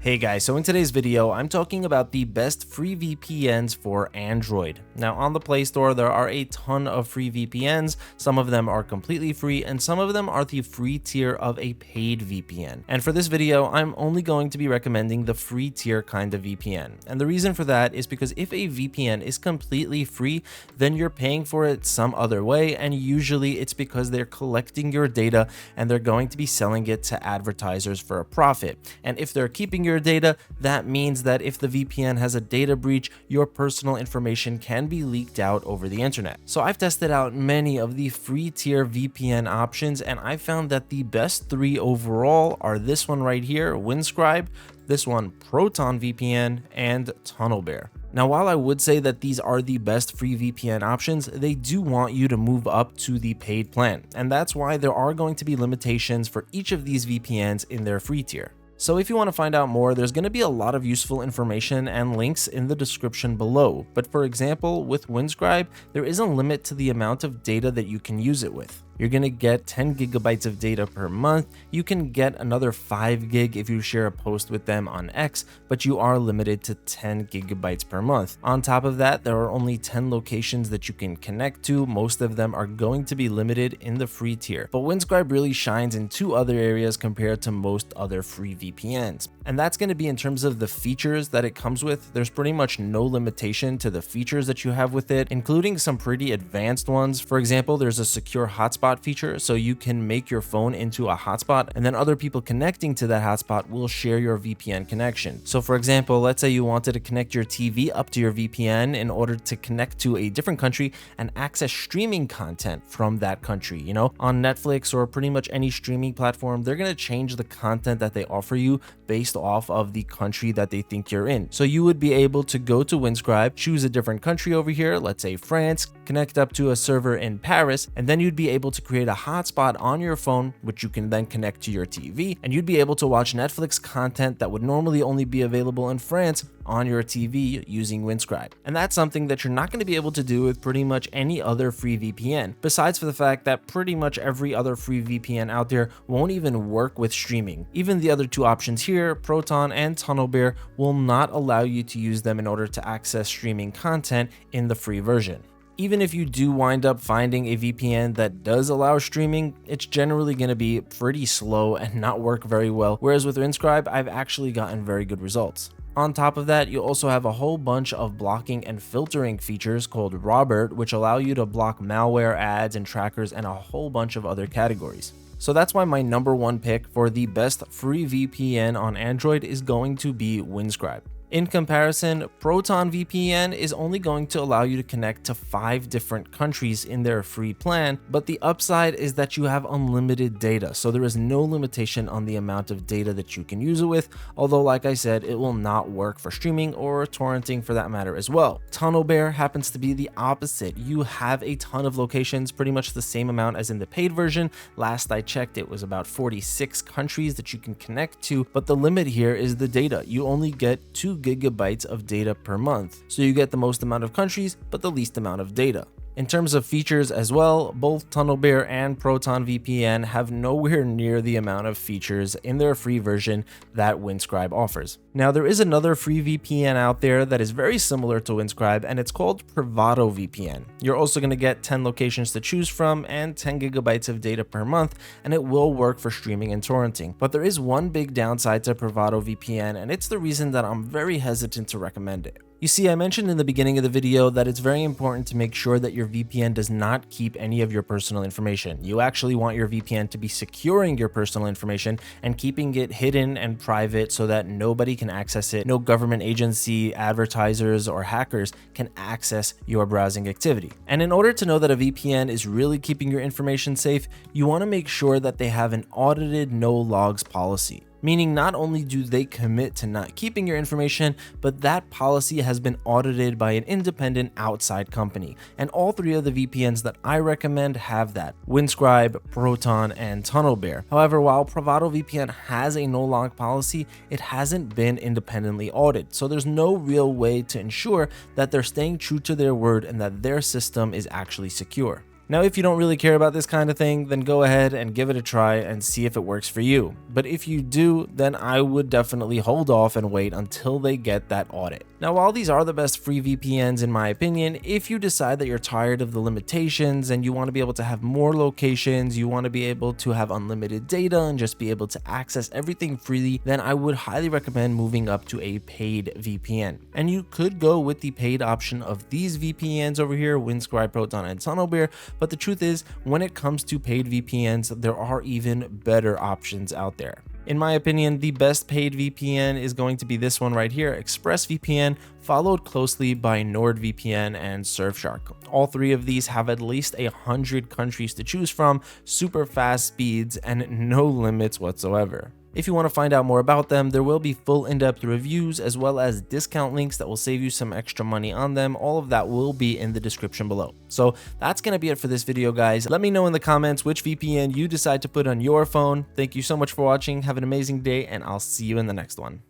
Hey guys, so in today's video, I'm talking about the best free VPNs for Android. Now on the Play Store, there are a ton of free VPNs. Some of them are completely free and some of them are the free tier of a paid VPN. And for this video, I'm only going to be recommending the free tier kind of VPN. And the reason for that is because if a VPN is completely free, then you're paying for it some other way, and usually it's because they're collecting your data and they're going to be selling it to advertisers for a profit. And if they're keeping your data, that means that if the VPN has a data breach, your personal information can be leaked out over the internet. So I've tested out many of the free tier VPN options, and I found that the best three overall are this one right here, Windscribe, this one, Proton VPN, and TunnelBear. Now, while I would say that these are the best free VPN options, they do want you to move up to the paid plan. And that's why there are going to be limitations for each of these VPNs in their free tier. So if you want to find out more, there's going to be a lot of useful information and links in the description below. But for example, with Windscribe, there is a limit to the amount of data that you can use it with. You're going to get 10 gigabytes of data per month. You can get another 5 gig if you share a post with them on X, but you are limited to 10 gigabytes per month. On top of that, there are only 10 locations that you can connect to. Most of them are going to be limited in the free tier. But Windscribe really shines in two other areas compared to most other free VPNs. And that's going to be in terms of the features that it comes with. There's pretty much no limitation to the features that you have with it, including some pretty advanced ones. For example, there's a secure hotspot feature, so you can make your phone into a hotspot and then other people connecting to that hotspot will share your VPN connection. So for example, let's say you wanted to connect your TV up to your VPN in order to connect to a different country and access streaming content from that country. You know, on Netflix or pretty much any streaming platform, they're going to change the content that they offer you based off of the country that they think you're in. So you would be able to go to Windscribe, choose a different country over here, let's say France, connect up to a server in Paris, and then you'd be able to create a hotspot on your phone, which you can then connect to your TV, and you'd be able to watch Netflix content that would normally only be available in France on your TV using Windscribe. And that's something that you're not going to be able to do with pretty much any other free VPN, besides for the fact that pretty much every other free VPN out there won't even work with streaming. Even the other two options here, Proton and TunnelBear, will not allow you to use them in order to access streaming content in the free version. Even if you do wind up finding a VPN that does allow streaming, it's generally going to be pretty slow and not work very well, whereas with Windscribe, I've actually gotten very good results. On top of that, you also have a whole bunch of blocking and filtering features called Robert, which allow you to block malware, ads, and trackers, and a whole bunch of other categories. So that's why my number one pick for the best free VPN on Android is going to be Windscribe. In comparison, Proton VPN is only going to allow you to connect to 5 different countries in their free plan, but the upside is that you have unlimited data, so there is no limitation on the amount of data that you can use it with, although like I said, it will not work for streaming or torrenting for that matter as well. TunnelBear happens to be the opposite. You have a ton of locations, pretty much the same amount as in the paid version. Last I checked, it was about 46 countries that you can connect to, but the limit here is the data. You only get 2 gigabytes of data per month. So you get the most amount of countries, but the least amount of data. In terms of features as well, both TunnelBear and Proton VPN have nowhere near the amount of features in their free version that Windscribe offers. Now, there is another free VPN out there that is very similar to Windscribe, and it's called Privado VPN. You're also going to get 10 locations to choose from and 10 gigabytes of data per month, and it will work for streaming and torrenting. But there is one big downside to Privado VPN, and it's the reason that I'm very hesitant to recommend it. You see, I mentioned in the beginning of the video that it's very important to make sure that your VPN does not keep any of your personal information. You actually want your VPN to be securing your personal information and keeping it hidden and private so that nobody can access it. No government agency, advertisers, or hackers can access your browsing activity. And in order to know that a VPN is really keeping your information safe, you want to make sure that they have an audited no logs policy. Meaning not only do they commit to not keeping your information, but that policy has been audited by an independent outside company. And all 3 of the VPNs that I recommend have that: Windscribe, Proton, and TunnelBear. However, while Privado VPN has a no-log policy, it hasn't been independently audited. So there's no real way to ensure that they're staying true to their word and that their system is actually secure. Now, if you don't really care about this kind of thing, then go ahead and give it a try and see if it works for you. But if you do, then I would definitely hold off and wait until they get that audit. Now, while these are the best free VPNs in my opinion, if you decide that you're tired of the limitations and you want to be able to have more locations, you want to be able to have unlimited data and just be able to access everything freely, then I would highly recommend moving up to a paid VPN. And you could go with the paid option of these VPNs over here, Windscribe, Proton, and TunnelBear, but the truth is, when it comes to paid VPNs, there are even better options out there. In my opinion, the best paid VPN is going to be this one right here, ExpressVPN, followed closely by NordVPN and Surfshark. All three of these have at least 100 countries to choose from, super fast speeds, and no limits whatsoever. If you want to find out more about them, there will be full in-depth reviews as well as discount links that will save you some extra money on them. All of that will be in the description below. So that's going to be it for this video, guys. Let me know in the comments which VPN you decide to put on your phone. Thank you so much for watching. Have an amazing day, and I'll see you in the next one.